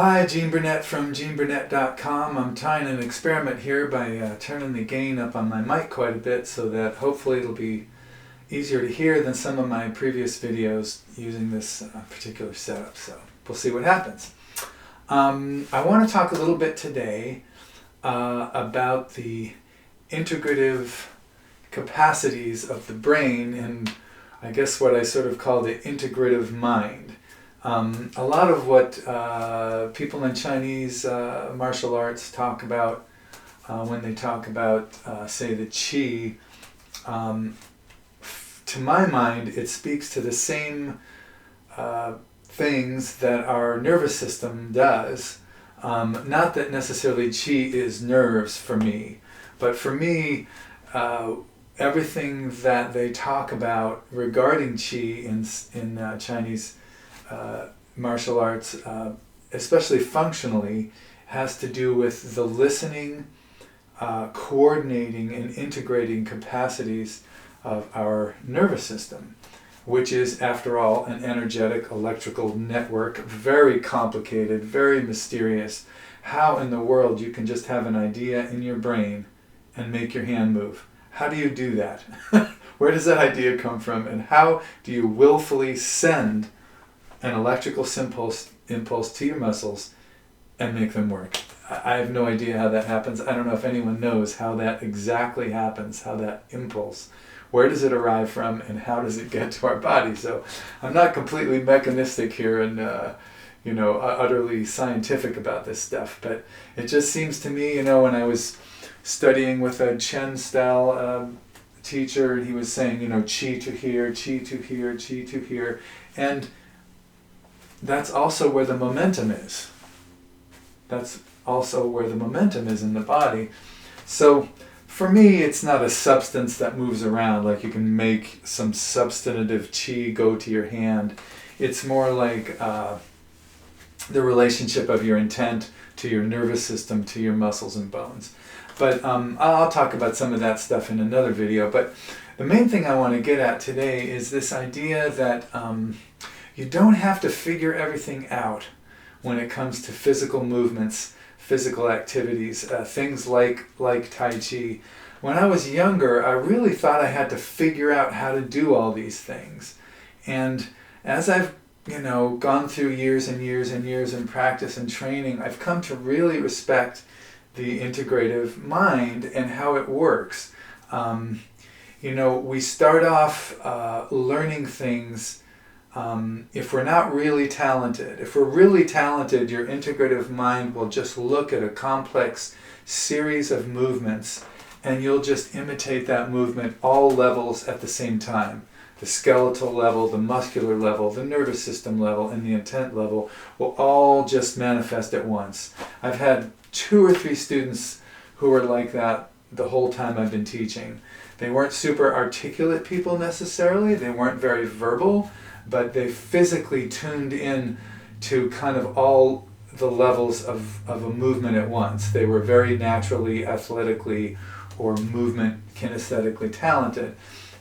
Hi, Gene Burnett from geneburnett.com. I'm trying an experiment here by turning the gain up on my mic quite a bit so that hopefully it'll be easier to hear than some of my previous videos using this particular setup. So we'll see what happens. I want to talk a little bit today about the integrative capacities of the brain and I guess what I sort of call the integrative mind. A lot of what people in Chinese martial arts talk about when they talk about, say, the qi, to my mind, it speaks to the same things that our nervous system does. Not that necessarily qi is nerves for me, but for me, everything that they talk about regarding qi in Chinese martial arts, especially functionally, has to do with the listening, coordinating, and integrating capacities of our nervous system, which is, after all, an energetic electrical network, very complicated, very mysterious. How in the world you can just have an idea in your brain and make your hand move? How do you do that? Where does that idea come from? And how do you willfully send an electrical impulse to your muscles and make them work? I have no idea how that happens. I don't know if anyone knows how that exactly happens, how that impulse, where does it arrive from and how does it get to our body? So I'm not completely mechanistic here and utterly scientific about this stuff, but it just seems to me, when I was studying with a Chen style teacher, and he was saying, qi to here, qi to here, qi to here, and that's also where the momentum is. That's also where the momentum is in the body. So for me, it's not a substance that moves around, like you can make some substantive qi go to your hand. It's more like the relationship of your intent to your nervous system, to your muscles and bones. But I'll talk about some of that stuff in another video. But the main thing I want to get at today is this idea that you don't have to figure everything out when it comes to physical movements, physical activities, things like Tai Chi. When I was younger, I really thought I had to figure out how to do all these things. And as I've gone through years and years and years in practice and training, I've come to really respect the integrative mind and how it works. We start off learning things. If we're not really talented, if we're really talented, your integrative mind will just look at a complex series of movements and you'll just imitate that movement all levels at the same time. The skeletal level, the muscular level, the nervous system level, and the intent level will all just manifest at once. I've had 2 or 3 students who were like that the whole time I've been teaching. They weren't super articulate people necessarily, they weren't very verbal, but they physically tuned in to kind of all the levels of a movement at once. They were very naturally, athletically, or movement kinesthetically talented.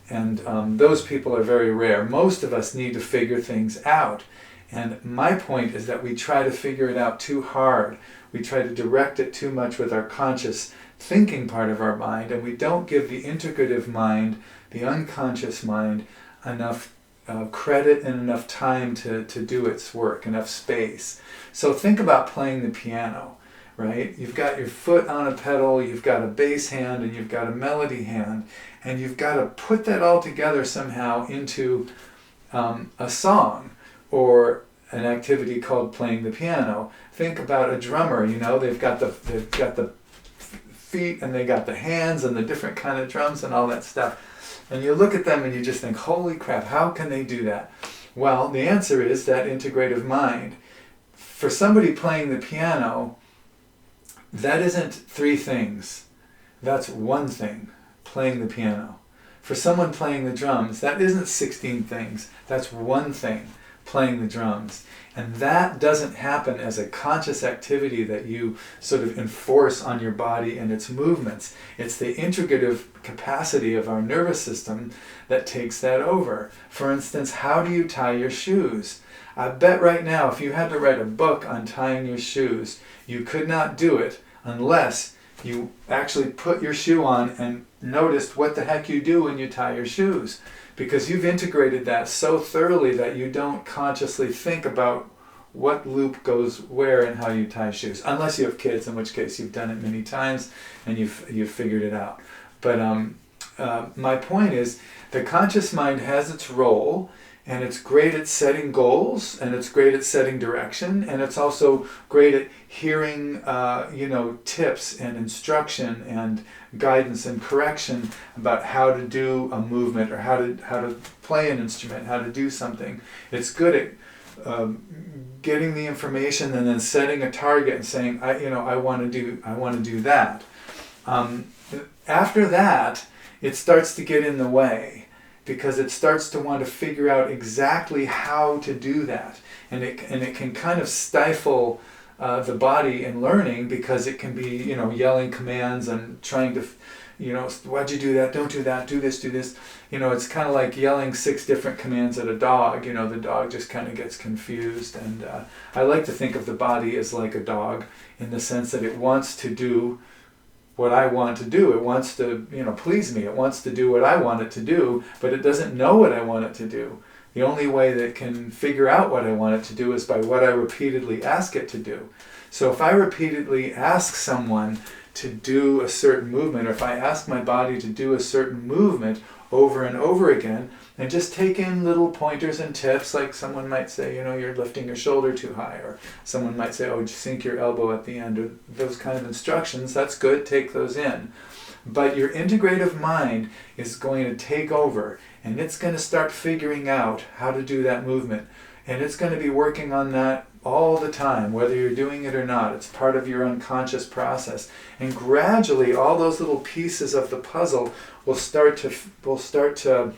And those people are very rare. Most of us need to figure things out. And my point is that we try to figure it out too hard. We try to direct it too much with our conscious thinking part of our mind, and we don't give the integrative mind, the unconscious mind, enough credit and enough time to do its work, enough space. So think about playing the piano, right? You've got your foot on a pedal, you've got a bass hand, and you've got a melody hand, and you've got to put that all together somehow into a song or an activity called playing the piano. Think about a drummer, they've got the feet and they got the hands and the different kind of drums and all that stuff. And you look at them and you just think, holy crap, how can they do that? Well, the answer is that integrative mind. For somebody playing the piano, that isn't 3 things. That's 1 thing, playing the piano. For someone playing the drums, that isn't 16 things. That's 1 thing, playing the drums. And that doesn't happen as a conscious activity that you sort of enforce on your body and its movements. It's the integrative capacity of our nervous system that takes that over. For instance, how do you tie your shoes? I bet right now if you had to write a book on tying your shoes, you could not do it unless you actually put your shoe on and noticed what the heck you do when you tie your shoes. Because you've integrated that so thoroughly that you don't consciously think about what loop goes where and how you tie shoes. Unless you have kids, in which case you've done it many times and you've figured it out. But my point is, the conscious mind has its role, and it's great at setting goals, and it's great at setting direction, and it's also great at hearing tips and instruction and guidance and correction about how to do a movement or how to play an instrument, how to do something. It's good at getting the information and then setting a target and saying, I want to do that. After that, it starts to get in the way, because it starts to want to figure out exactly how to do that, and it can kind of stifle the body in learning, because it can be yelling commands and trying to why'd you do that, don't do that, do this, do this. It's kind of like yelling 6 different commands at a dog. The dog just kind of gets confused. And I like to think of the body as like a dog, in the sense that it wants to do what I want to do. It wants to please me. It wants to do what I want it to do, but it doesn't know what I want it to do. The only way that it can figure out what I want it to do is by what I repeatedly ask it to do. So if I repeatedly ask someone to do a certain movement, or if I ask my body to do a certain movement over and over again, and just take in little pointers and tips, like someone might say, you're lifting your shoulder too high, or someone might say, just sink your elbow at the end, or those kind of instructions, that's good, take those in. But your integrative mind is going to take over, and it's going to start figuring out how to do that movement. And it's going to be working on that all the time, whether you're doing it or not. It's part of your unconscious process. And gradually, all those little pieces of the puzzle will start to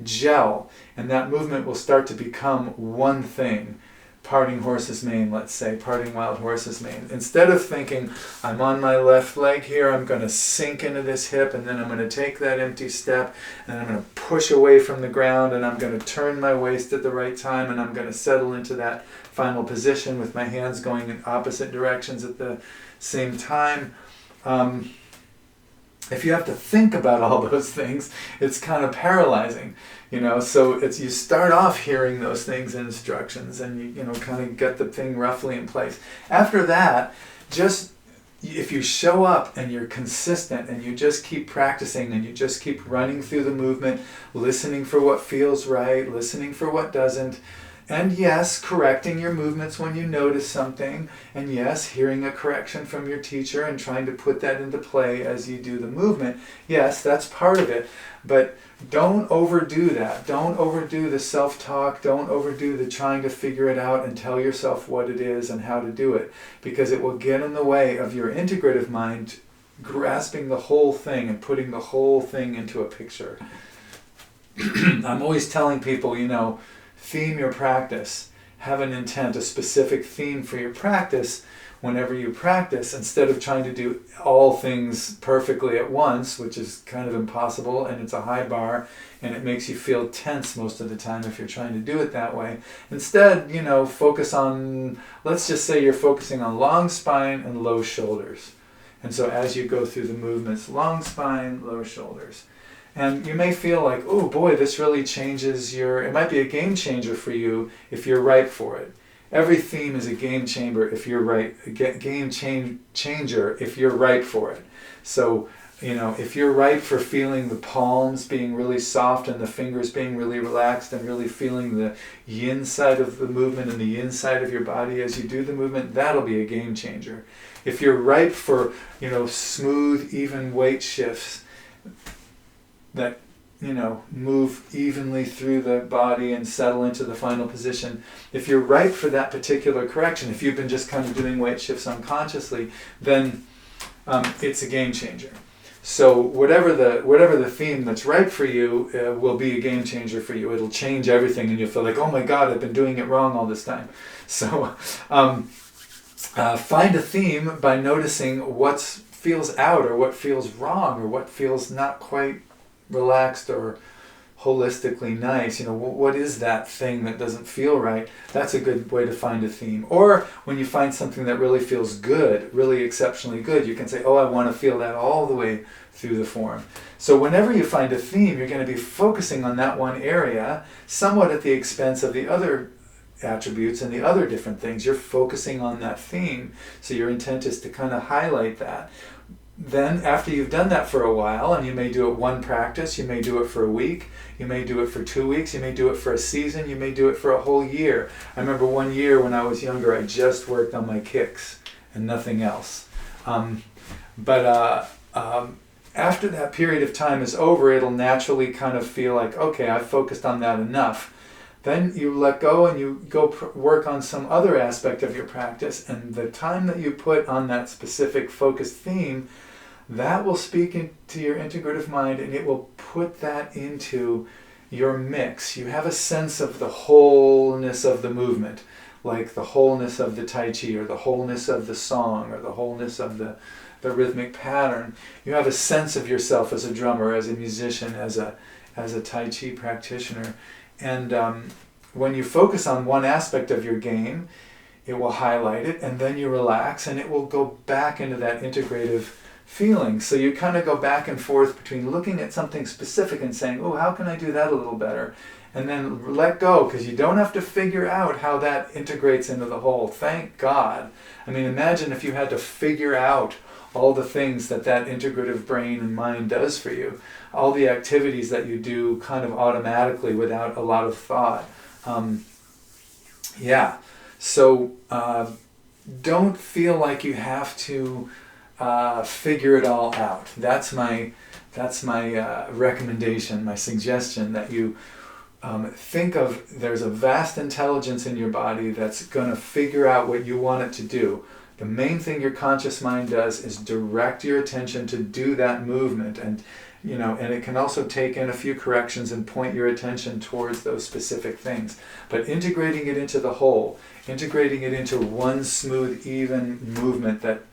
gel, and that movement will start to become one thing. Parting horse's mane, let's say, parting wild horse's mane. Instead of thinking, I'm on my left leg here, I'm going to sink into this hip, and then I'm going to take that empty step, and I'm going to push away from the ground, and I'm going to turn my waist at the right time, and I'm going to settle into that final position with my hands going in opposite directions at the same time. If you have to think about all those things, it's kind of paralyzing. So you start off hearing those things and instructions, and you kind of get the thing roughly in place. After that, just if you show up and you're consistent and you just keep practicing and you just keep running through the movement, listening for what feels right, listening for what doesn't, and yes, correcting your movements when you notice something, and yes, hearing a correction from your teacher and trying to put that into play as you do the movement. Yes, that's part of it, but don't overdo that. Don't overdo the self-talk. Don't overdo the trying to figure it out and tell yourself what it is and how to do it, because it will get in the way of your integrative mind grasping the whole thing and putting the whole thing into a picture. I'm always telling people, theme your practice. Have an intent, a specific theme for your practice whenever you practice, instead of trying to do all things perfectly at once, which is kind of impossible, and it's a high bar, and it makes you feel tense most of the time if you're trying to do it that way. Instead, focus on, let's just say you're focusing on long spine and low shoulders. And so as you go through the movements, long spine, low shoulders. And you may feel like, oh boy, this really changes it might be a game changer for you if you're right for it. Every theme is a game changer if you're right, changer if you're right for it. So, if you're right for feeling the palms being really soft and the fingers being really relaxed and really feeling the yin side of the movement and the yin side of your body as you do the movement, that'll be a game changer. If you're right for, smooth, even weight shifts that move evenly through the body and settle into the final position. If you're right for that particular correction, if you've been just kind of doing weight shifts unconsciously, then it's a game changer. So whatever the theme that's right for you will be a game changer for you. It'll change everything, and you'll feel like, oh my God, I've been doing it wrong all this time. So find a theme by noticing what feels out, or what feels wrong, or what feels not quite relaxed or holistically nice. What is that thing that doesn't feel right? That's a good way to find a theme. Or when you find something that really feels good, really exceptionally good, you can say, oh, I want to feel that all the way through the form. So whenever you find a theme, you're going to be focusing on that one area, somewhat at the expense of the other attributes and the other different things. You're focusing on that theme, so your intent is to kind of highlight that. Then after you've done that for a while, and you may do it one practice, you may do it for a week, you may do it for 2 weeks, you may do it for a season, you may do it for a whole year. I remember one year when I was younger, I just worked on my kicks and nothing else. But after that period of time is over, it'll naturally kind of feel like, okay, I've focused on that enough. Then you let go and you go work on some other aspect of your practice, and the time that you put on that specific focused theme, that will speak into your integrative mind, and it will put that into your mix. You have a sense of the wholeness of the movement, like the wholeness of the Tai Chi, or the wholeness of the song, or the wholeness of the rhythmic pattern. You have a sense of yourself as a drummer, as a musician, as a Tai Chi practitioner. And when you focus on one aspect of your game, it will highlight it, and then you relax, and it will go back into that integrative feeling. So you kind of go back and forth between looking at something specific and saying, oh, how can I do that a little better? And then let go, because you don't have to figure out how that integrates into the whole. Thank God. I mean, imagine if you had to figure out all the things that integrative brain and mind does for you, all the activities that you do kind of automatically without a lot of thought. So don't feel like you have to figure it all out. That's my recommendation, my suggestion, that you think of, there's a vast intelligence in your body that's going to figure out what you want it to do. The main thing your conscious mind does is direct your attention to do that movement, and it can also take in a few corrections and point your attention towards those specific things. But integrating it into the whole, integrating it into one smooth, even movement that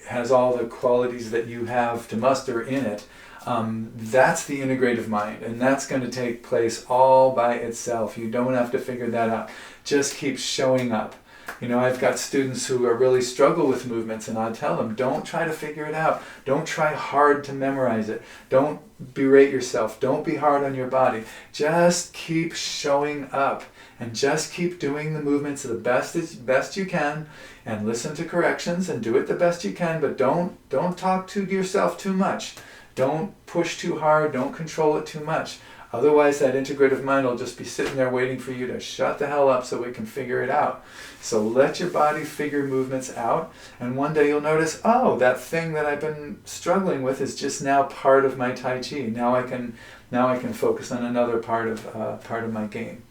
has all the qualities that you have to muster in it, that's the integrative mind, and that's going to take place all by itself. You don't have to figure that out. Just keep showing up. I've got students who really struggle with movements, and I tell them, don't try to figure it out. Don't try hard to memorize it. Don't berate yourself. Don't be hard on your body. Just keep showing up, and just keep doing the movements the best you can, and listen to corrections and do it the best you can, but don't talk to yourself too much. Don't push too hard. Don't control it too much. Otherwise, that integrative mind will just be sitting there waiting for you to shut the hell up so we can figure it out. So let your body figure movements out, and one day you'll notice, oh, that thing that I've been struggling with is just now part of my Tai Chi. Now I can focus on another part of my game.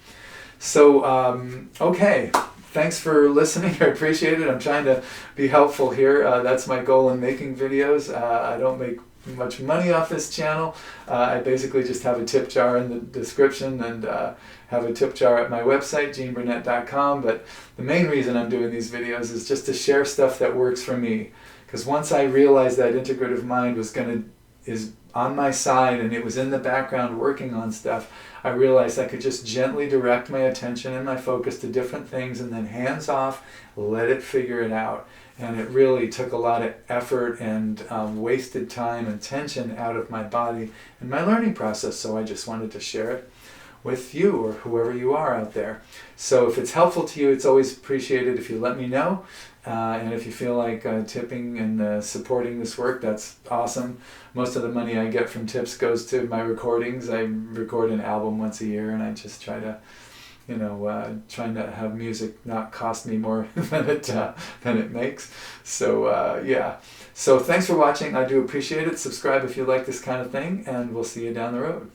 So, okay. Thanks for listening. I appreciate it. I'm trying to be helpful here. That's my goal in making videos. I don't make much money off this channel. I basically just have a tip jar in the description, and have a tip jar at my website, geneburnett.com. But the main reason I'm doing these videos is just to share stuff that works for me. Because once I realized that integrative mind is on my side, and it was in the background working on stuff, I realized I could just gently direct my attention and my focus to different things, and then hands off, let it figure it out. And it really took a lot of effort and wasted time and tension out of my body and my learning process. So I just wanted to share it with you, or whoever you are out there. So if it's helpful to you, it's always appreciated if you let me know. And if you feel like tipping and supporting this work, that's awesome. Most of the money I get from tips goes to my recordings. I record an album once a year, and I just try to trying to have music not cost me more than it makes. So So thanks for watching. I do appreciate it. Subscribe if you like this kind of thing, and we'll see you down the road.